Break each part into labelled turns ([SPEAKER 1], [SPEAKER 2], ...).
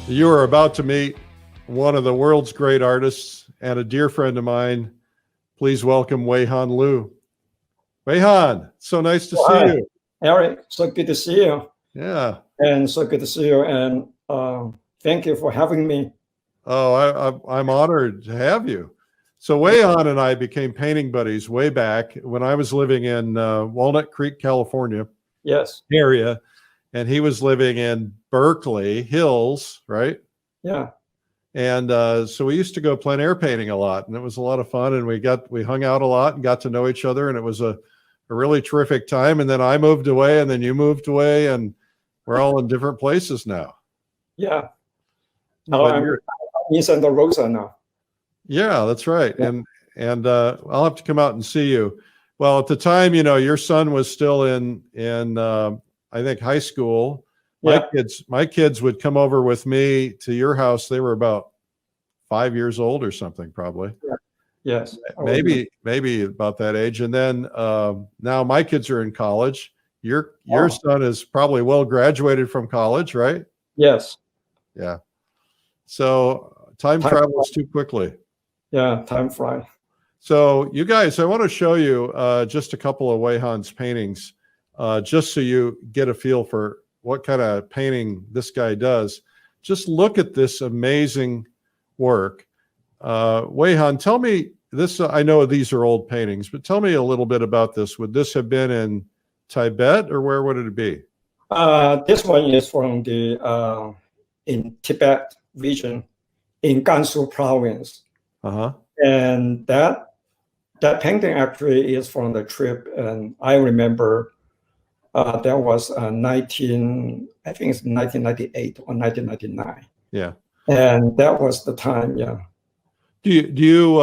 [SPEAKER 1] You are about to meet one of the world's great artists and a dear friend of mine. Please welcome Huihan Liu. Huihan, so nice to see you.
[SPEAKER 2] Eric, so good to see you.
[SPEAKER 1] Yeah.
[SPEAKER 2] And so good to see you. And thank you for having me.
[SPEAKER 1] Oh, I'm honored to have you. So Huihan and I became painting buddies way back when I was living in Walnut Creek, California.
[SPEAKER 2] Yes.
[SPEAKER 1] Area. And he was living in Berkeley Hills, right?
[SPEAKER 2] Yeah.
[SPEAKER 1] And so we used to go plein air painting a lot, and it was a lot of fun. And we hung out a lot and got to know each other, and it was a really terrific time. And then I moved away, and then you moved away, and we're all in different places now.
[SPEAKER 2] Yeah. Now I'm in Santa Rosa now.
[SPEAKER 1] Yeah, that's right. Yeah. And I'll have to come out and see you. Well, at the time, your son was still in I think high school. My kids would come over with me to your house. They were about 5 years old or something, probably.
[SPEAKER 2] Yeah. Yes.
[SPEAKER 1] Maybe about that age. And then now my kids are in college. Your son is probably well graduated from college, right?
[SPEAKER 2] Yes.
[SPEAKER 1] Yeah. So time travels too quickly.
[SPEAKER 2] Yeah, time flies.
[SPEAKER 1] So you guys, I want to show you just a couple of Huihan's paintings. Just so you get a feel for what kind of painting this guy does. Just look at this amazing work. Huihan, tell me this. I know these are old paintings, but tell me a little bit about this. Would this have been in Tibet, or where would it be?
[SPEAKER 2] This one is from the in Tibet region, in Gansu province. And that painting actually is from the trip, and I remember. That was I think it's 1998 or 1999.
[SPEAKER 1] Yeah.
[SPEAKER 2] And that was the time. Yeah.
[SPEAKER 1] Do you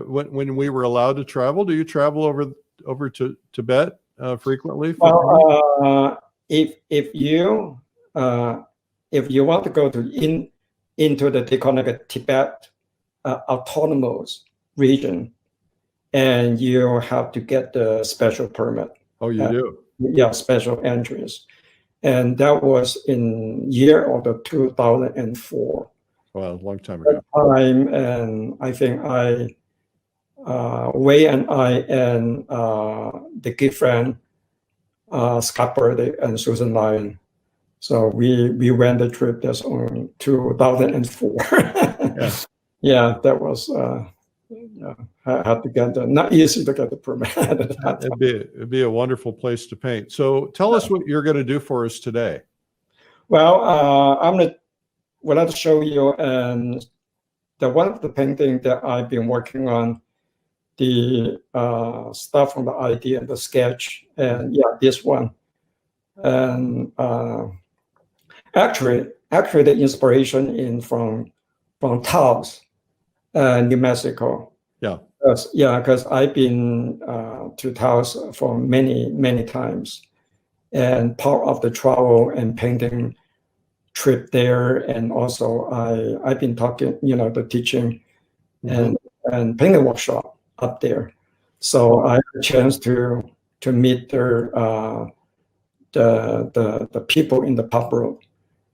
[SPEAKER 1] when we were allowed to travel, do you travel over to Tibet frequently?
[SPEAKER 2] Well, if you want to go to into the they call it Tibet autonomous region, and you have to get the special permit.
[SPEAKER 1] Oh, you do?
[SPEAKER 2] Yeah, special entrance, and that was in year of the 2004.
[SPEAKER 1] Wow, a long time ago.
[SPEAKER 2] And I think Wei and I and the good friend Scott Burdick and Susan Lyon. So we went the trip that's on 2004. Yeah, that was. I had to get not easy to get the permit.
[SPEAKER 1] It'd be a wonderful place to paint. So tell us what you're going to do for us today.
[SPEAKER 2] Well, I'm going to show you one of the painting that I've been working on, the stuff from the idea and the sketch, and this one. And actually the inspiration in from Taos, New Mexico.
[SPEAKER 1] Yeah.
[SPEAKER 2] Because I've been to Taos for many times, and part of the travel and painting trip there, and also I've been talking, the teaching and painting workshop up there. So I had a chance to meet the people in the pub room,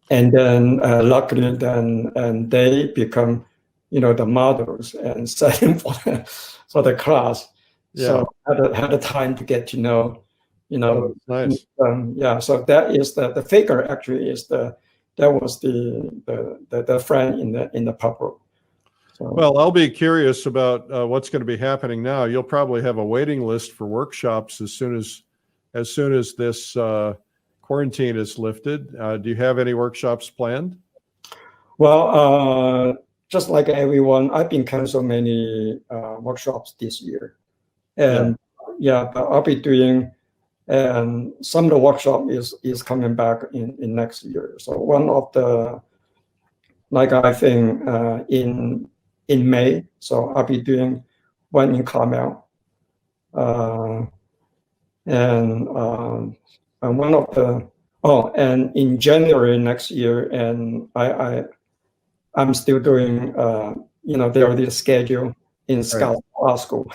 [SPEAKER 2] and then luckily they become the models and setting for the class. Yeah. So I had a time to get to know,
[SPEAKER 1] nice.
[SPEAKER 2] So that is the figure actually is that was the friend in the pub room. So,
[SPEAKER 1] well, I'll be curious about what's going to be happening now. You'll probably have a waiting list for workshops as soon as this quarantine is lifted. Do you have any workshops planned?
[SPEAKER 2] Well, just like everyone, I've been canceled many workshops this year, and but I'll be doing, and some of the workshop is coming back in next year. So one of the, like I think in May, so I'll be doing one in Carmel, and one of the and in January next year, and I'm still doing, they already scheduled in Scottsdale School.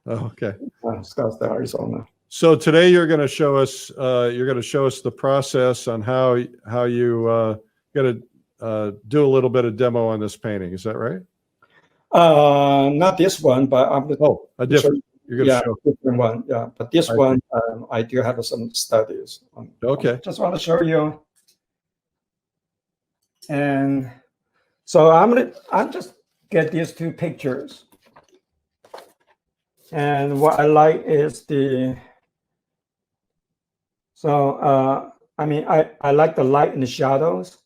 [SPEAKER 1] Oh, okay.
[SPEAKER 2] Scottsdale, Arizona.
[SPEAKER 1] So today you're going to show us the process on how you get do a little bit of demo on this painting. Is that right?
[SPEAKER 2] Not this one, but I'm going
[SPEAKER 1] Oh, a different. You're going to
[SPEAKER 2] yeah,
[SPEAKER 1] show.
[SPEAKER 2] different one. Yeah, but this
[SPEAKER 1] I
[SPEAKER 2] one, I do have some studies on.
[SPEAKER 1] Okay.
[SPEAKER 2] Just want to show you. And so I'm just get these two pictures. And what I like is I mean, I like the light and the shadows.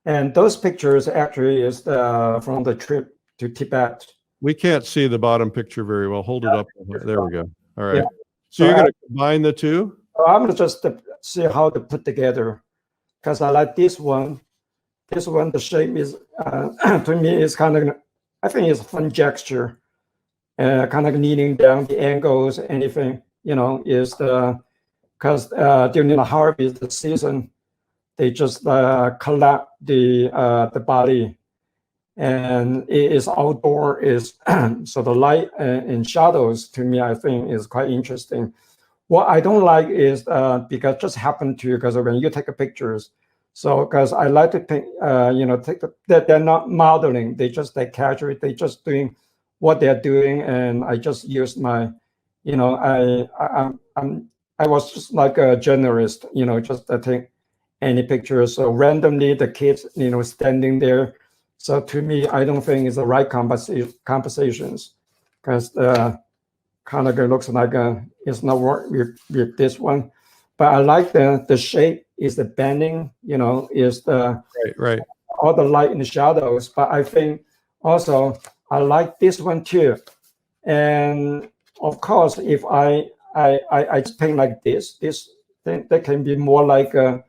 [SPEAKER 2] And those pictures actually is from the trip to Tibet.
[SPEAKER 1] We can't see the bottom picture very well. Hold it up. There we go. All right.
[SPEAKER 2] Yeah.
[SPEAKER 1] So you're going to combine the two?
[SPEAKER 2] I'm going to just see how to put together, because I like this one. This one, the shape is, to me, is kind of, I think it's a fun gesture. Kind of kneeling down the angles, anything, is because during the harvest season, they just collect the body, and it is outdoor. Is so the light and shadows, to me, I think is quite interesting. What I don't like is because just happened to, because when you take pictures, so because I like to think, they're not modeling, they just casually, they just doing what they're doing, and I just use my, I was just like a journalist, just take any pictures. So randomly the kids, standing there. So to me, I don't think it's the right compositions, because kind of looks like it's not work with this one. But I like the shape is the bending, is the
[SPEAKER 1] right.
[SPEAKER 2] All the light and the shadows. But I think also I like this one too. And of course, if I just paint like this thing, that can be more like a,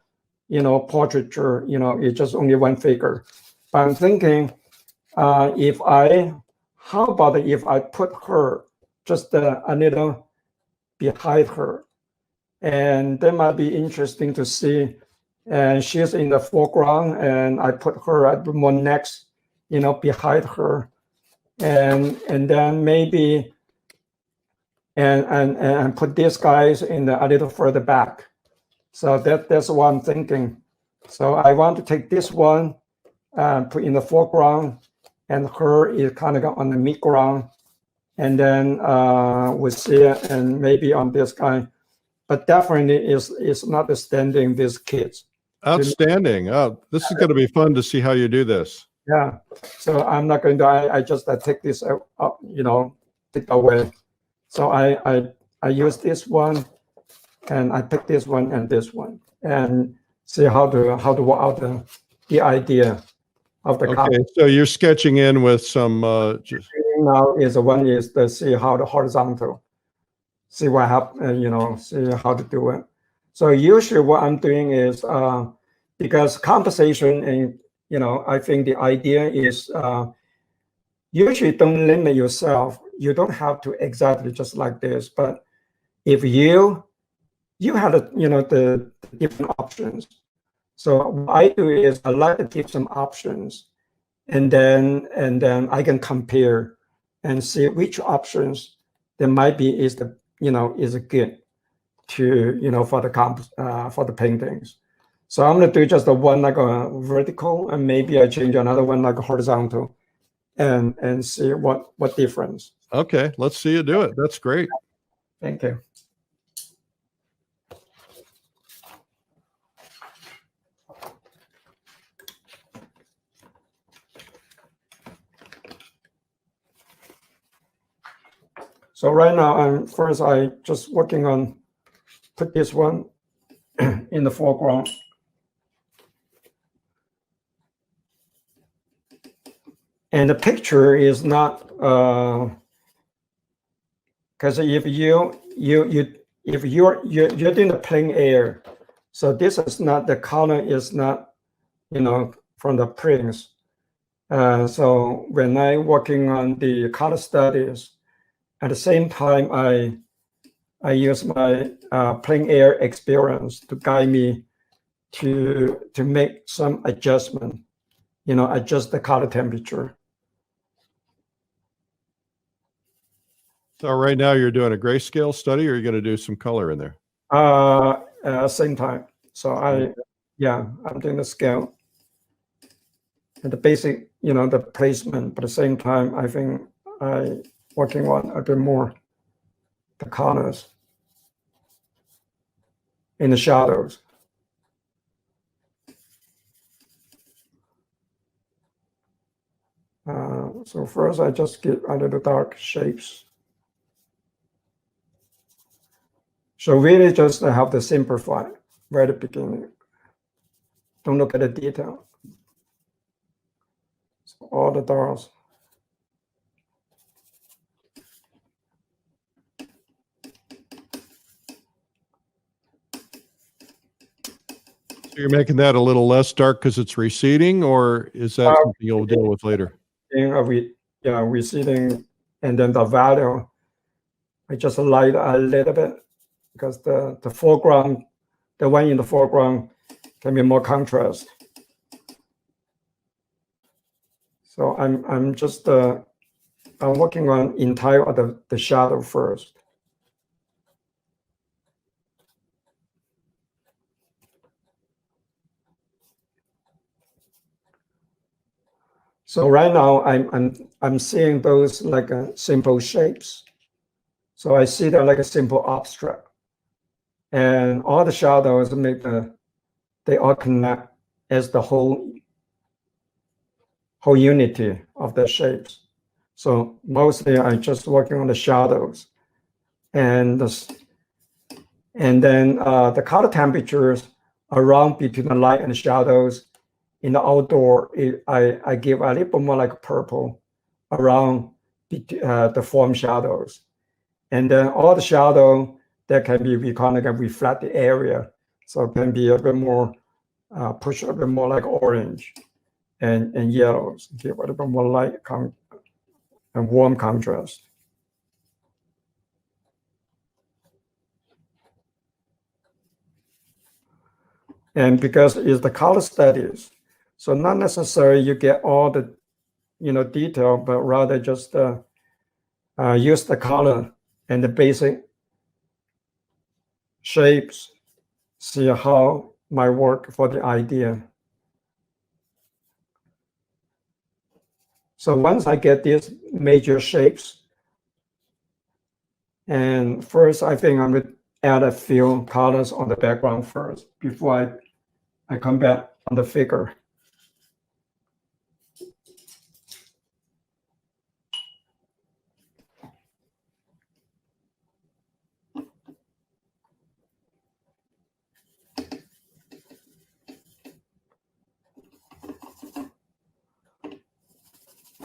[SPEAKER 2] portraiture, it's just only one figure. But I'm thinking, how about if I put her just a little behind her, and that might be interesting to see. And she's in the foreground, and I put her at more next, behind her, and then maybe and put these guys in a little further back. So that's what I'm thinking. So I want to take this one, put in the foreground, and her is kind of on the mid-ground, and then we'll see it, and maybe on this guy, but definitely is not standing these kids.
[SPEAKER 1] Outstanding. Oh, this is going to be fun to see how you do this.
[SPEAKER 2] Yeah. So I'm not going to. I just take this out, take away. So I use this one, and I pick this one and this one, and see how to work out the idea of the
[SPEAKER 1] Okay, so you're sketching in with some
[SPEAKER 2] now is to see how the horizontal, see what happens, see how to do it. So usually what I'm doing is because composition, and I think the idea is usually don't limit yourself. You don't have to exactly just like this, but if you have the different options. So what I do is I like to give some options, and then I can compare and see which options there might be is good to for the paintings. So I'm gonna do just the one like a vertical, and maybe I change another one like a horizontal, and see what difference.
[SPEAKER 1] Okay, let's see you do it. That's great.
[SPEAKER 2] Thank you. So right now, I just working on put this one in the foreground. And the picture is not because if you're doing the plain air, so this is not, the color is not from the prints. So when I working on the color studies, at the same time I use my plain air experience to guide me to make some adjustment, adjust the color temperature.
[SPEAKER 1] So right now you're doing a grayscale study, or you're going to do some color in there?
[SPEAKER 2] Same time. So I'm doing the scale. and the basic, the placement. But at the same time, I think I working on a bit more the colors in the shadows. So first I just get a little dark shapes. So really just have to simplify right at the beginning. Don't look at the detail. So all the darks.
[SPEAKER 1] So you're making that a little less dark because it's receding, or is that something you'll deal with later?
[SPEAKER 2] Receding, and then the value, I just light a little bit because the foreground, the one in the foreground can be more contrast. So I'm just I'm working on entire of the shadow first. So right now I'm seeing those like simple shapes. So I see them like a simple abstract, and all the shadows they all connect as the whole unity of the shapes. So mostly I'm just working on the shadows, and then the color temperatures around between the light and the shadows. In the outdoor, I give a little bit more like purple around the form shadows. And then all the shadow that can be, we kind of reflect the area. So it can be a bit more, push a bit more like orange and yellows, give a little bit more light and warm contrast. And because it's the color studies, so not necessarily you get all the detail, but rather just use the color and the basic shapes, see how might work for the idea. So once I get these major shapes, and first I think I'm going to add a few colors on the background first before I come back on the figure.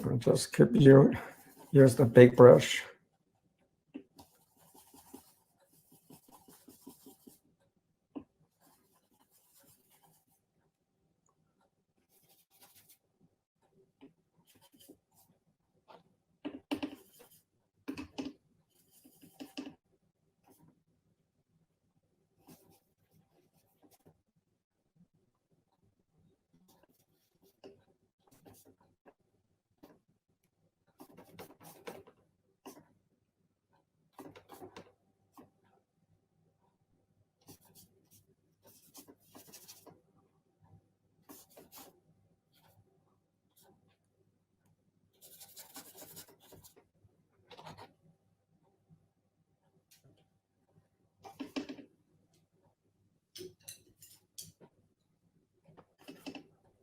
[SPEAKER 2] I'll just use the big brush.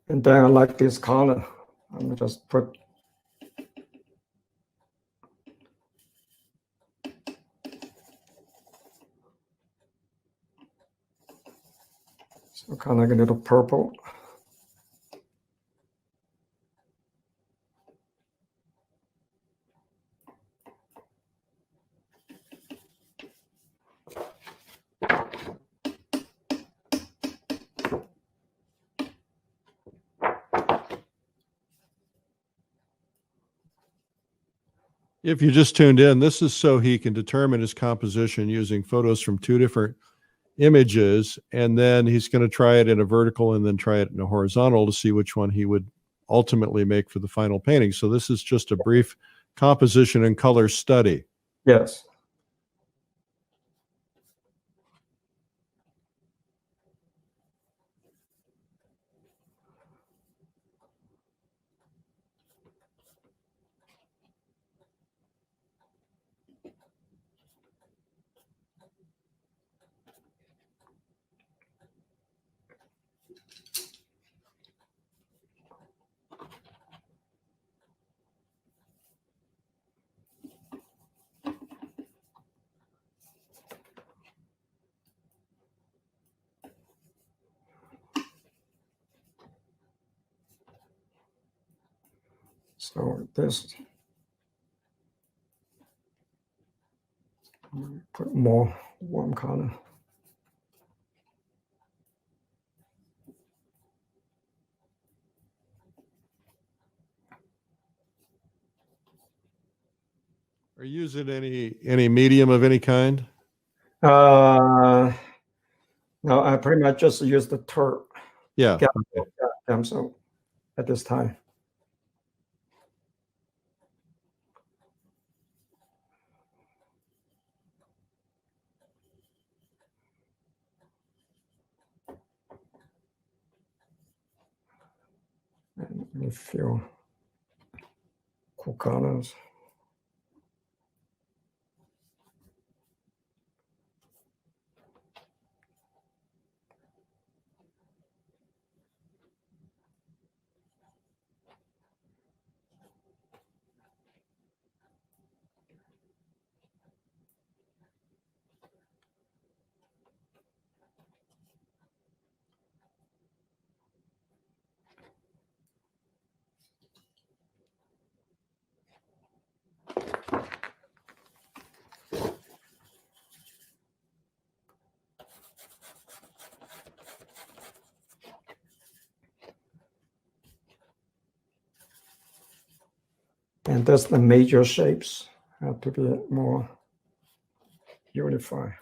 [SPEAKER 2] And then I like this color. I'm just put so kind of like a little purple.
[SPEAKER 1] If you just tuned in, this is so he can determine his composition using photos from two different images, and then he's going to try it in a vertical and then try it in a horizontal to see which one he would ultimately make for the final painting. So this is just a brief composition and color study.
[SPEAKER 2] Yes. So this, put more warm color.
[SPEAKER 1] Are you using any medium of any kind?
[SPEAKER 2] No, I pretty much just use the turp.
[SPEAKER 1] Yeah.
[SPEAKER 2] So at this time. And a few cool colors. And that's the major shapes have to be more unified.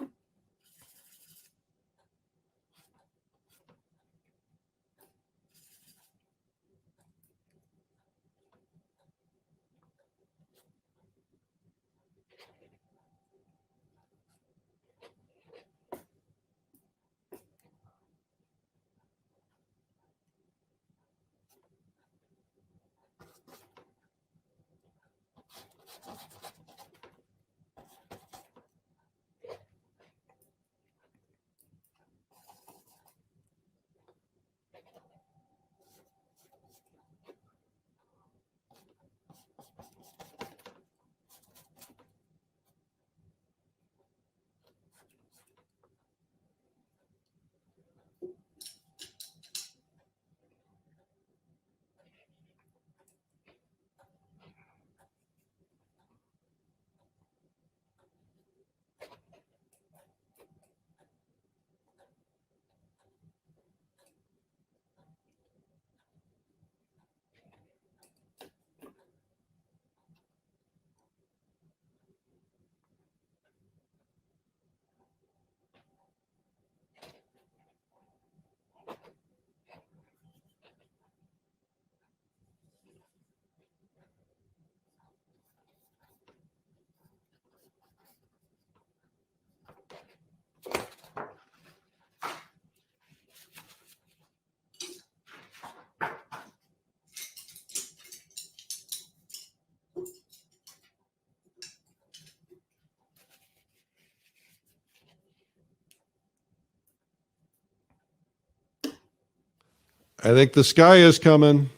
[SPEAKER 1] I think the sky is coming.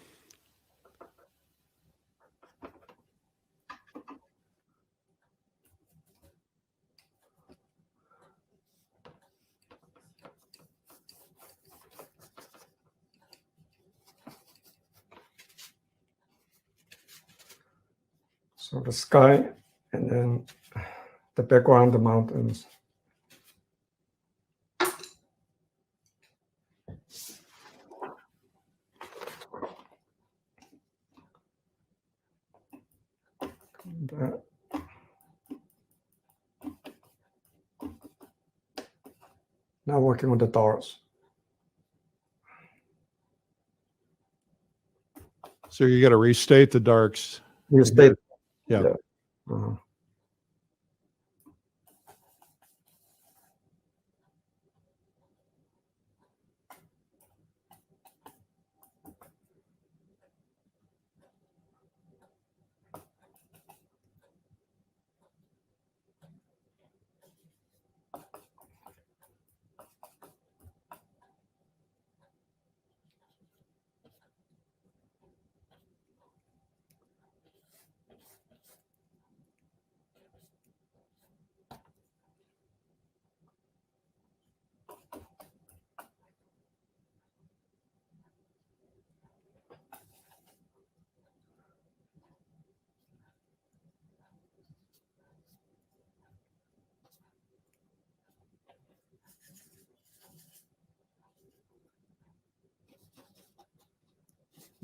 [SPEAKER 2] So the sky and then the background, the mountains. That. Now working on the darks.
[SPEAKER 1] So you got to restate the darks.
[SPEAKER 2] You state,
[SPEAKER 1] Yeah.
[SPEAKER 2] Uh-huh.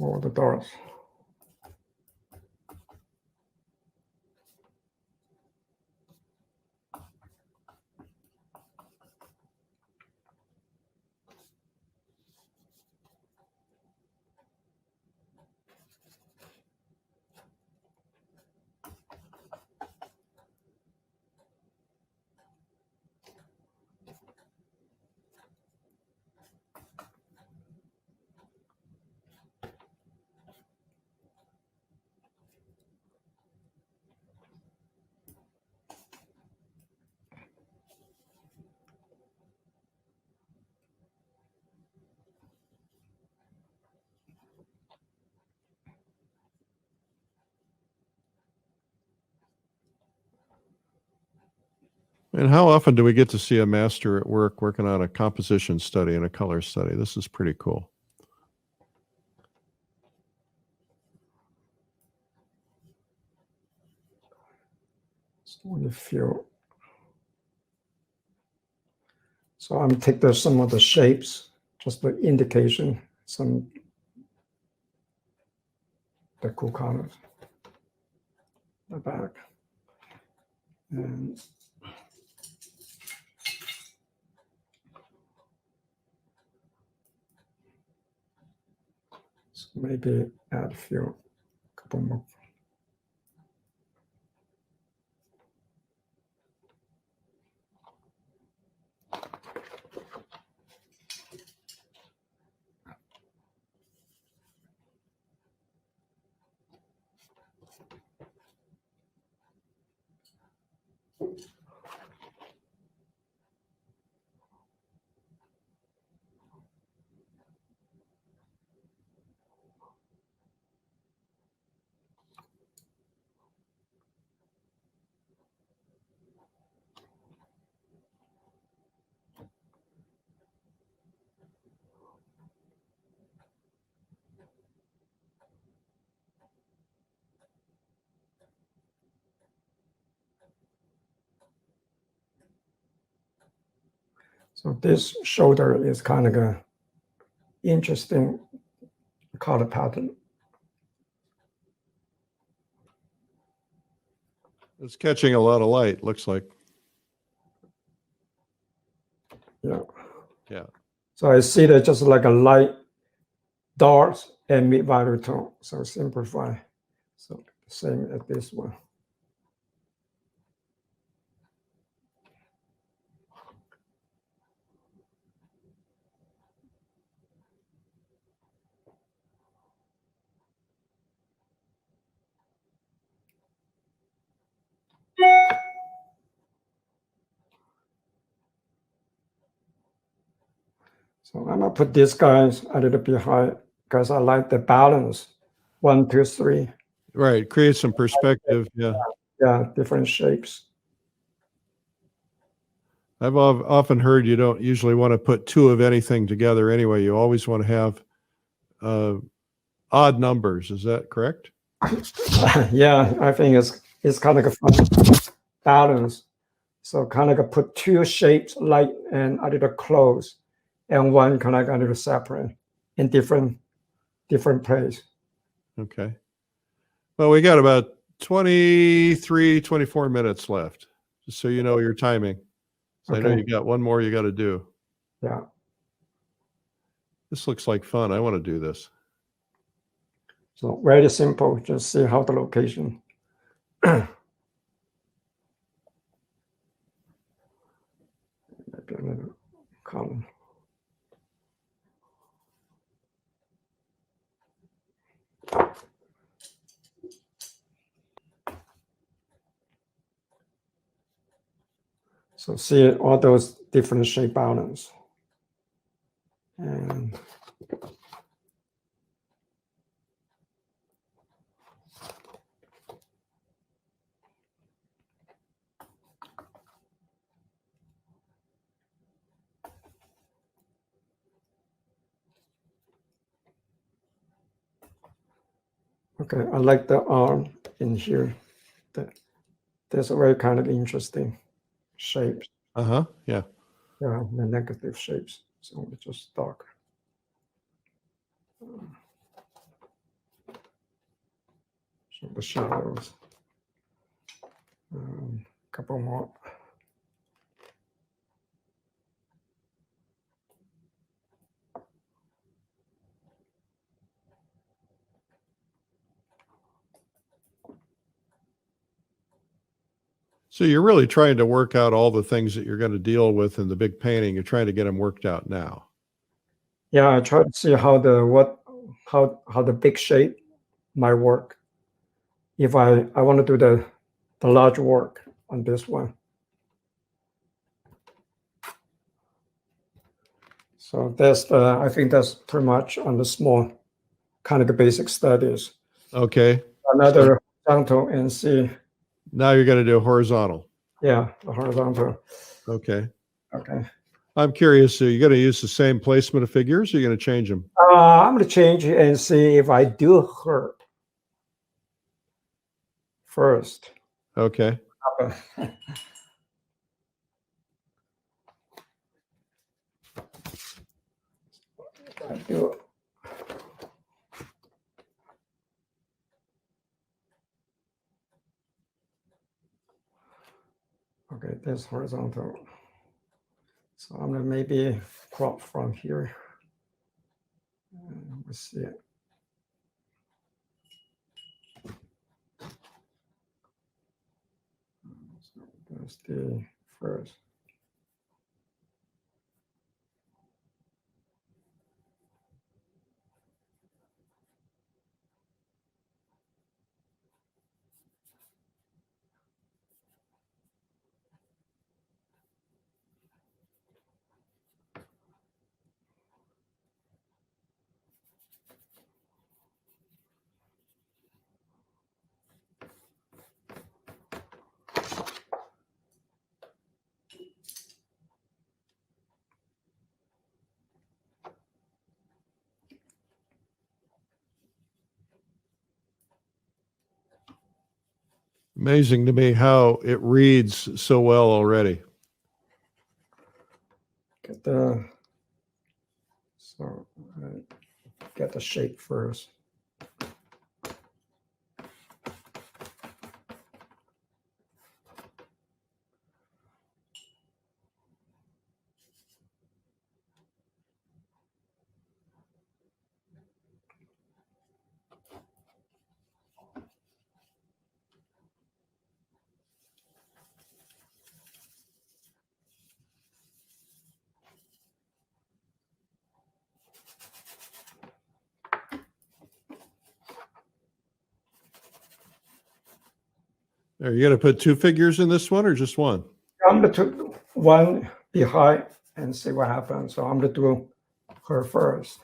[SPEAKER 2] All the doors.
[SPEAKER 1] And how often do we get to see a master at work working on a composition study and a color study? This is pretty cool.
[SPEAKER 2] It's only a few. So I'm taking some of the shapes, just the indication, some the cool colors. The back. And so maybe add a few, couple more. So this shoulder is kind of a interesting color pattern.
[SPEAKER 1] It's catching a lot of light, looks like.
[SPEAKER 2] Yeah.
[SPEAKER 1] Yeah.
[SPEAKER 2] So I see that just like a light, dark, and mid-violet tone. So simplify. So same as this one. So I'm gonna put these guys a little bit high because I like the balance. 1, 2, 3.
[SPEAKER 1] Right. Create some perspective. Yeah.
[SPEAKER 2] Yeah, different shapes.
[SPEAKER 1] I've often heard you don't usually want to put two of anything together anyway. You always want to have odd numbers. Is that correct?
[SPEAKER 2] Yeah, I think it's kind of a fun balance. So kind of put two shapes light and a little close, and one kind of a little separate in different place.
[SPEAKER 1] Okay. Well, we got about 23, 24 minutes left, just so you know your timing. So I know
[SPEAKER 2] Okay.
[SPEAKER 1] you got one more you got to do.
[SPEAKER 2] Yeah.
[SPEAKER 1] This looks like fun. I want to do this.
[SPEAKER 2] So very simple. Just see how the location. Maybe a little column. So see all those different shape balance. And okay, I like the arm in here. There's a very kind of interesting shapes.
[SPEAKER 1] Uh-huh. Yeah.
[SPEAKER 2] Yeah, the negative shapes. So it's just dark. So the shadows. Couple more.
[SPEAKER 1] So you're really trying to work out all the things that you're going to deal with in the big painting. You're trying to get them worked out now.
[SPEAKER 2] Yeah, I try to see how the big shape might work. If I want to do the large work on this one. So I think that's pretty much on the small, kind of the basic studies.
[SPEAKER 1] Okay.
[SPEAKER 2] Another horizontal and see.
[SPEAKER 1] Now you're going to do a horizontal.
[SPEAKER 2] Yeah, the horizontal.
[SPEAKER 1] Okay.
[SPEAKER 2] Okay.
[SPEAKER 1] I'm curious, so you're going to use the same placement of figures, or you're going to change them?
[SPEAKER 2] I'm going to change it and see if I do her first.
[SPEAKER 1] Okay.
[SPEAKER 2] I do. Okay, this horizontal. So I'm gonna maybe crop from here. Let's see it. So that's the first.
[SPEAKER 1] Amazing to me how it reads so well already.
[SPEAKER 2] Get the shape first.
[SPEAKER 1] Are you going to put two figures in this one or just one?
[SPEAKER 2] I'm gonna do one behind and see what happens. So I'm gonna do her first.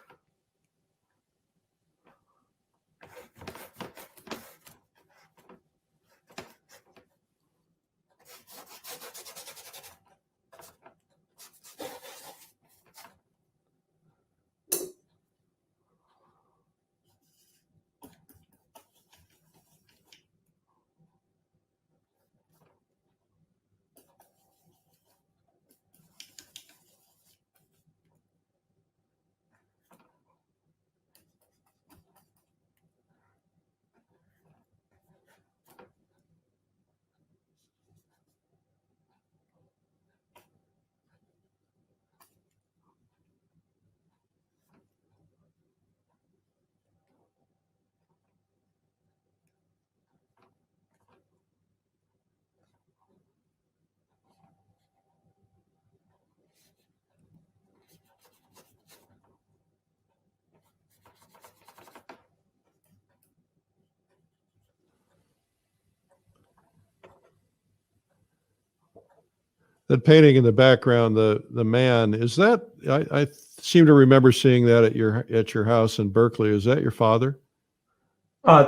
[SPEAKER 1] That painting in the background, the man, is that, I seem to remember seeing that at your house in Berkeley. Is that your father?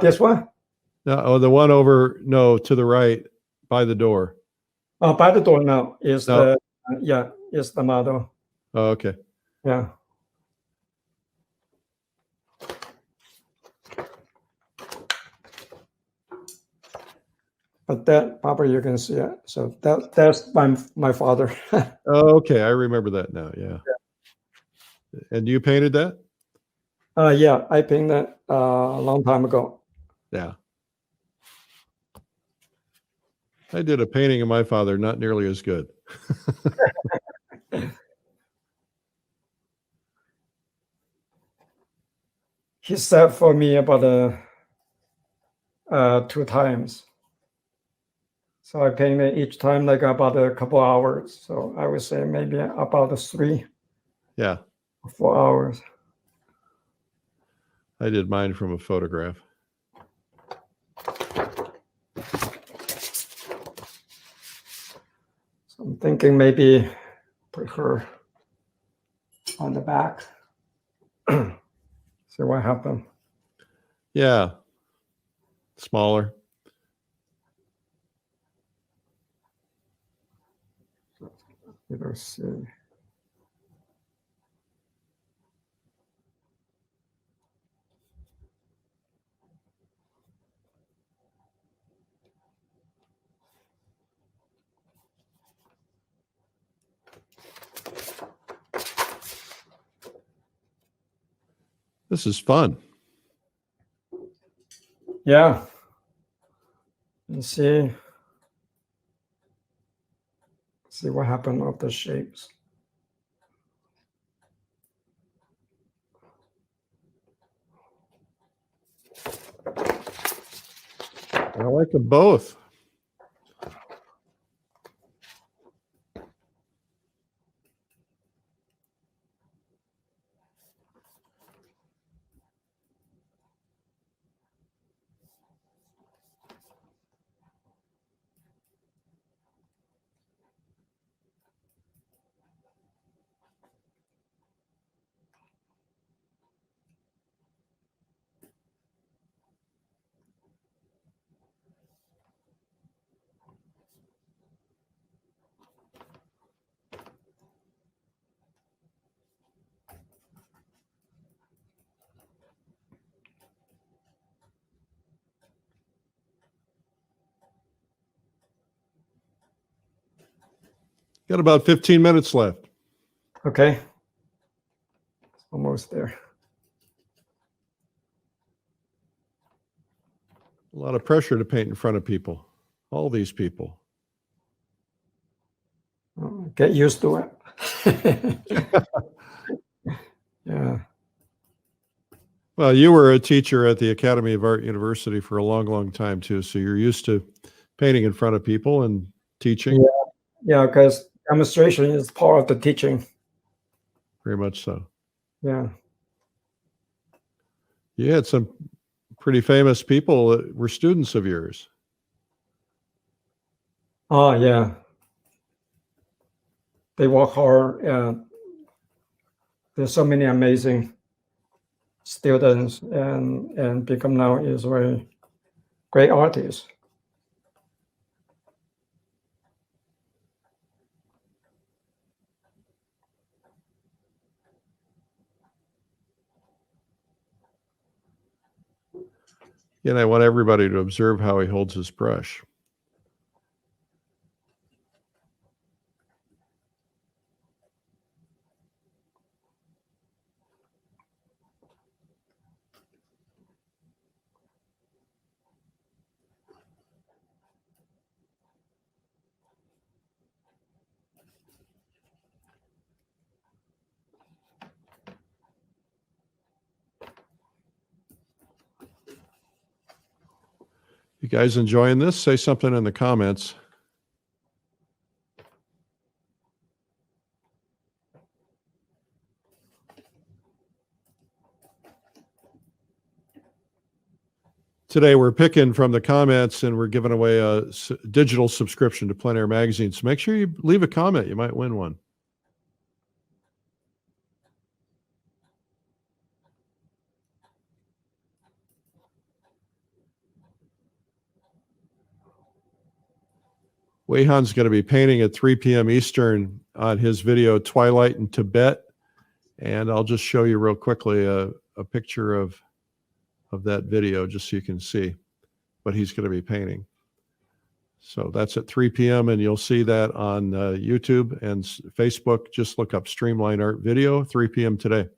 [SPEAKER 2] This one?
[SPEAKER 1] No, oh, the one over, no, to the right by the door.
[SPEAKER 2] By the door now is
[SPEAKER 1] No.
[SPEAKER 2] is the model.
[SPEAKER 1] Oh, okay.
[SPEAKER 2] Yeah. But that probably you can see it. So that's my father.
[SPEAKER 1] Oh, okay. I remember that now. Yeah. And you painted that?
[SPEAKER 2] Yeah, I painted that a long time ago.
[SPEAKER 1] Yeah. I did a painting of my father, not nearly as good.
[SPEAKER 2] He sat for me about 2 times. So I painted each time like about a couple hours. So I would say maybe about 3
[SPEAKER 1] Yeah,
[SPEAKER 2] or 4 hours.
[SPEAKER 1] I did mine from a photograph.
[SPEAKER 2] So I'm thinking maybe put her on the back. See what happened.
[SPEAKER 1] Yeah, smaller.
[SPEAKER 2] Let's see.
[SPEAKER 1] This is fun.
[SPEAKER 2] Yeah. Let's see what happened of the shapes.
[SPEAKER 1] I like them both. Got about 15 minutes left.
[SPEAKER 2] Okay. Almost there.
[SPEAKER 1] A lot of pressure to paint in front of people. All these people.
[SPEAKER 2] Get used to it. Yeah.
[SPEAKER 1] Well, you were a teacher at the Academy of Art University for a long, long time too. So you're used to painting in front of people and teaching.
[SPEAKER 2] Yeah, because demonstration is part of the teaching.
[SPEAKER 1] Very much so.
[SPEAKER 2] Yeah.
[SPEAKER 1] You had some pretty famous people that were students of yours.
[SPEAKER 2] Oh, yeah. They work hard. There's so many amazing students and become now is very great artists.
[SPEAKER 1] And I want everybody to observe how he holds his brush. You guys enjoying this? Say something in the comments. Today we're picking from the comments and we're giving away a digital subscription to Plein Air Magazine. So make sure you leave a comment. You might win one. Huihan's going to be painting at 3 p.m. Eastern on his video, Twilight in Tibet. And I'll just show you real quickly a picture of that video just so you can see what he's going to be painting. So that's at 3 p.m. and you'll see that on YouTube and Facebook. Just look up Streamline Art Video, 3 p.m. today.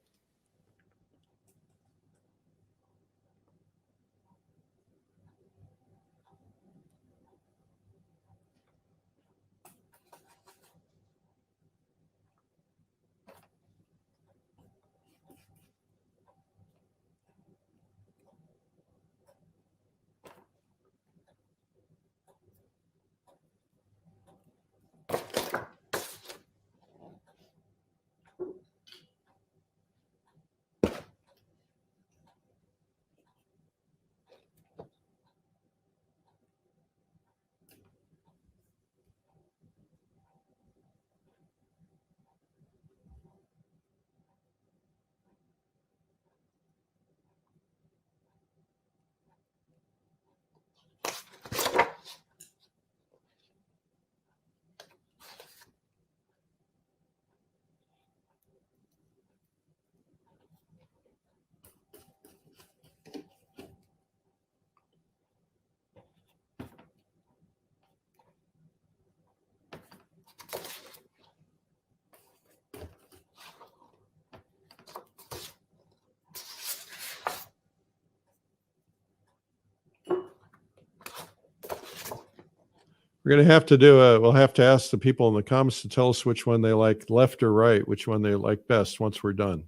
[SPEAKER 1] We're going to have to do we'll have to ask the people in the comments to tell us which one they like, left or right, which one they like best once we're done.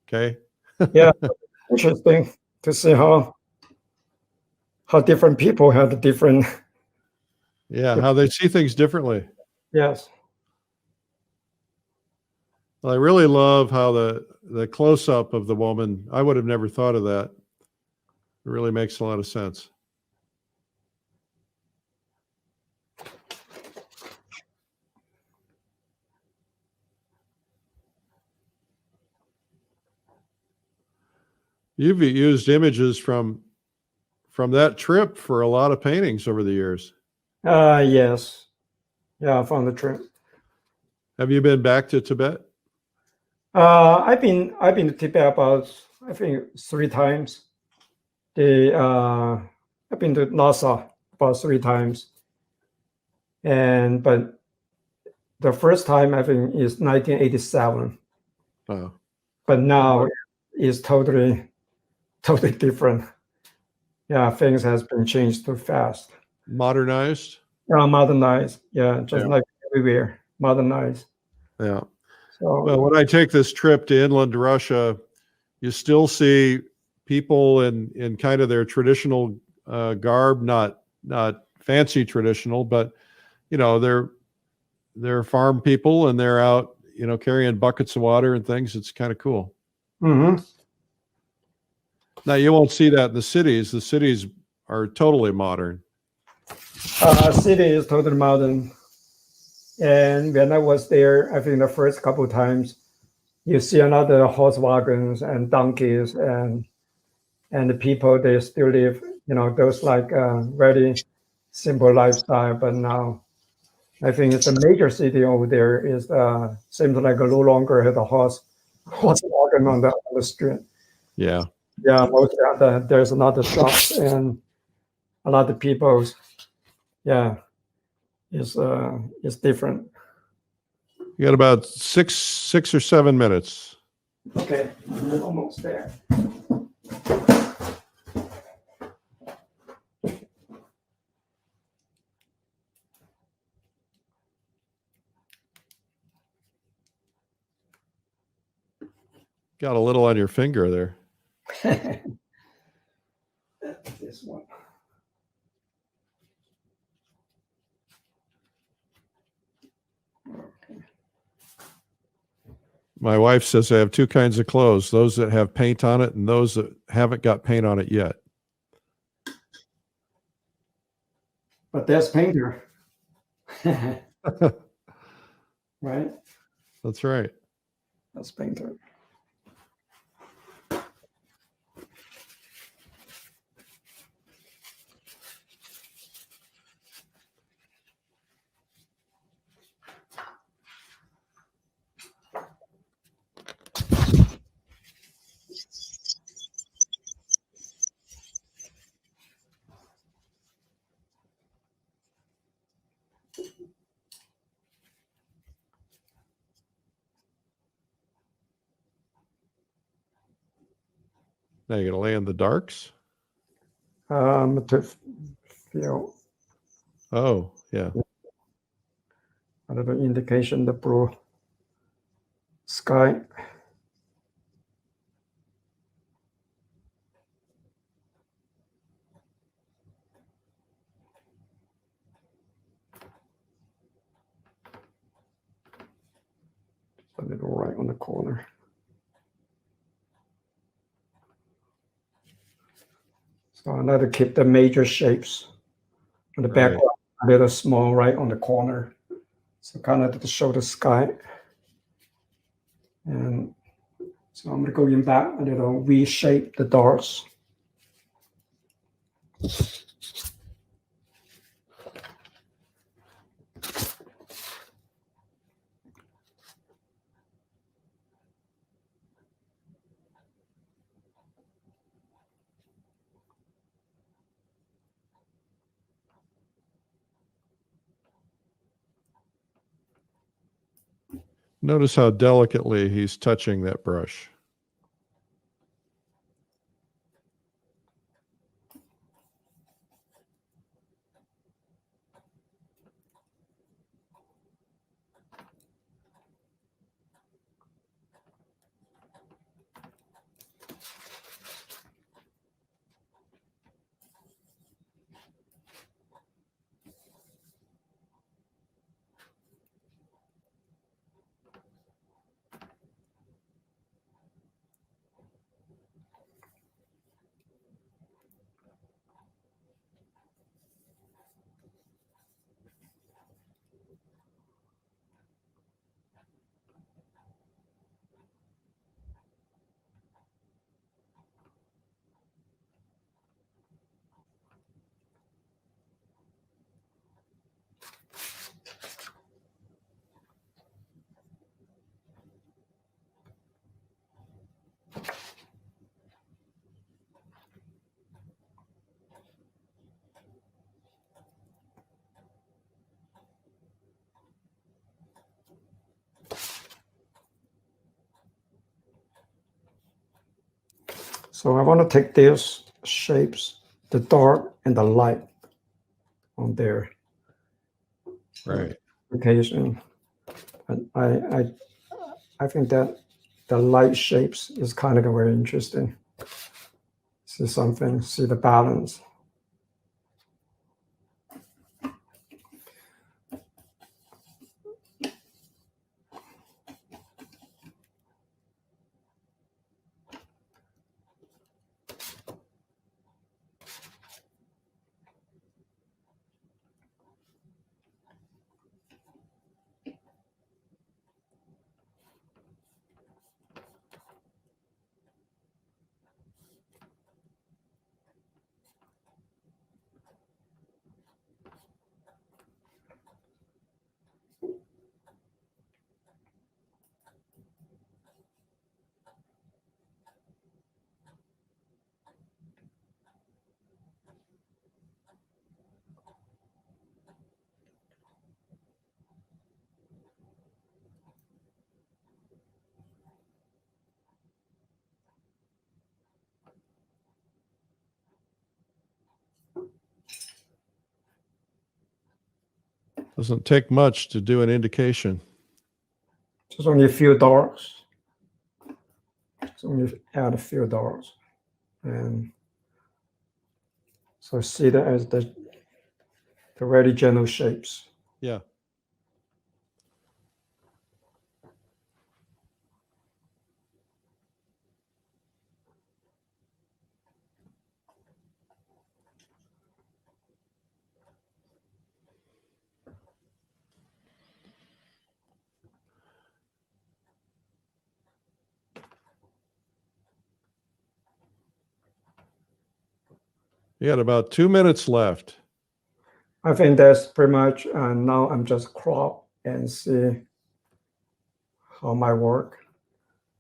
[SPEAKER 1] Okay.
[SPEAKER 2] Yeah, interesting to see how different people have the different.
[SPEAKER 1] Yeah, how they see things differently.
[SPEAKER 2] Yes.
[SPEAKER 1] Well, I really love how the close up of the woman. I would have never thought of that. It really makes a lot of sense. You've used images from that trip for a lot of paintings over the years.
[SPEAKER 2] Yes. Yeah, from the trip.
[SPEAKER 1] Have you been back to Tibet?
[SPEAKER 2] I've been to Tibet about, I think, 3 times. I've been to Lhasa about 3 times, but the first time I think is 1987.
[SPEAKER 1] Oh.
[SPEAKER 2] But now it's totally different. Yeah, things has been changed too fast.
[SPEAKER 1] Modernized?
[SPEAKER 2] Modernized. Yeah, just like everywhere, modernized.
[SPEAKER 1] Yeah.
[SPEAKER 2] So,
[SPEAKER 1] well, when I take this trip to inland Russia, you still see people in kind of their traditional garb, not fancy traditional, but they're farm people and they're out, carrying buckets of water and things. It's kind of cool.
[SPEAKER 2] mm-hmm.
[SPEAKER 1] Now you won't see that in the cities. The cities are totally modern.
[SPEAKER 2] City is totally modern. And when I was there, I think the first couple of times, you see another horse wagons and donkeys and the people, they still live, those like very simple lifestyle. But now I think it's a major city over there is seems like no longer has a horse wagon on the street.
[SPEAKER 1] Yeah.
[SPEAKER 2] Yeah, mostly there's a lot of shops and a lot of people. Yeah, it's different.
[SPEAKER 1] You got about six or 7 minutes.
[SPEAKER 2] Okay, I'm almost there.
[SPEAKER 1] Got a little on your finger there.
[SPEAKER 2] This one.
[SPEAKER 1] My wife says I have two kinds of clothes, those that have paint on it and those that haven't got paint on it yet.
[SPEAKER 2] But that's painter. Right?
[SPEAKER 1] That's right.
[SPEAKER 2] That's painter.
[SPEAKER 1] Now you're going to lay in the darks?
[SPEAKER 2] To feel
[SPEAKER 1] Oh, yeah.
[SPEAKER 2] a little indication, the blue sky. A little right on the corner. So I like to keep the major shapes on the background a little small right on the corner. So kind of to show the sky. And so I'm going to go in back a little V-shape the doors.
[SPEAKER 1] Notice how delicately he's touching that brush.
[SPEAKER 2] So I want to take these shapes, the dark and the light on their
[SPEAKER 1] Right.
[SPEAKER 2] application. And I think that the light shapes is kind of very interesting. See something, see the balance.
[SPEAKER 1] Doesn't take much to do an indication.
[SPEAKER 2] Just only a few darks. Just only add a few darks. And so see that as the very general shapes.
[SPEAKER 1] Yeah. You got about 2 minutes left.
[SPEAKER 2] I think that's pretty much, now I'm just crop and see how my work.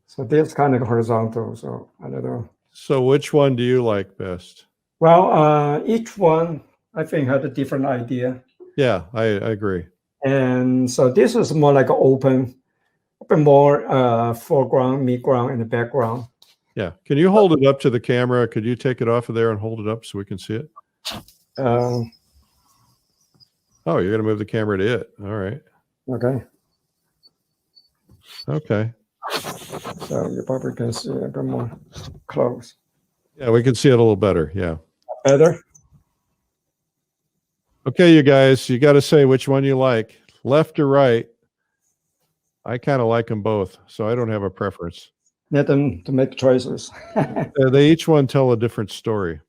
[SPEAKER 2] So this kind of horizontal, so I don't know.
[SPEAKER 1] So which one do you like best?
[SPEAKER 2] Well, each one I think had a different idea.
[SPEAKER 1] Yeah, I agree.
[SPEAKER 2] And so this is more like open more foreground, midground, and the background.
[SPEAKER 1] Yeah. Can you hold it up to the camera? Could you take it off of there and hold it up so we can see it?
[SPEAKER 2] Um,
[SPEAKER 1] Oh, you're going to move the camera to it. All right.
[SPEAKER 2] okay.
[SPEAKER 1] Okay.
[SPEAKER 2] So you probably can see a bit more close.
[SPEAKER 1] Yeah, we can see it a little better. Yeah.
[SPEAKER 2] Better?
[SPEAKER 1] Okay, you guys, you got to say which one you like, left or right. I kind of like them both, so I don't have a preference.
[SPEAKER 2] Let them to make choices.
[SPEAKER 1] They each one tell a different story.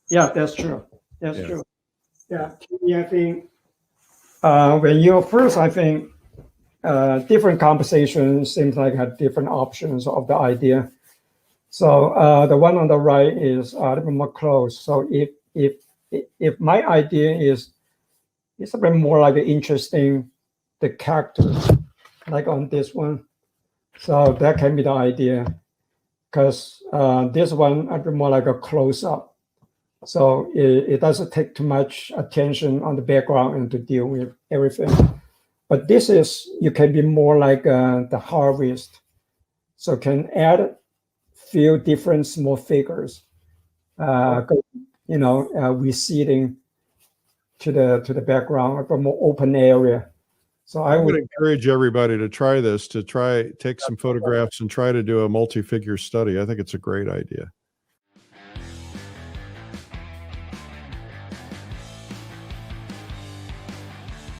[SPEAKER 2] Yeah, that's true. That's
[SPEAKER 1] Yeah.
[SPEAKER 2] true. Yeah, I think when you're first, I think different conversations seems like had different options of the idea. So the one on the right is a little bit more close. So if my idea is it's a bit more like interesting, the characters, like on this one. So that can be the idea, because this one a bit more like a close up. So it doesn't take too much attention on the background and to deal with everything. But this is, you can be more like the harvest. So can add few different small figures, receding to the background, a more open area. So I
[SPEAKER 1] would
[SPEAKER 2] would
[SPEAKER 1] encourage everybody to try this, to take some photographs and try to do a multi-figure study. I think it's a great idea.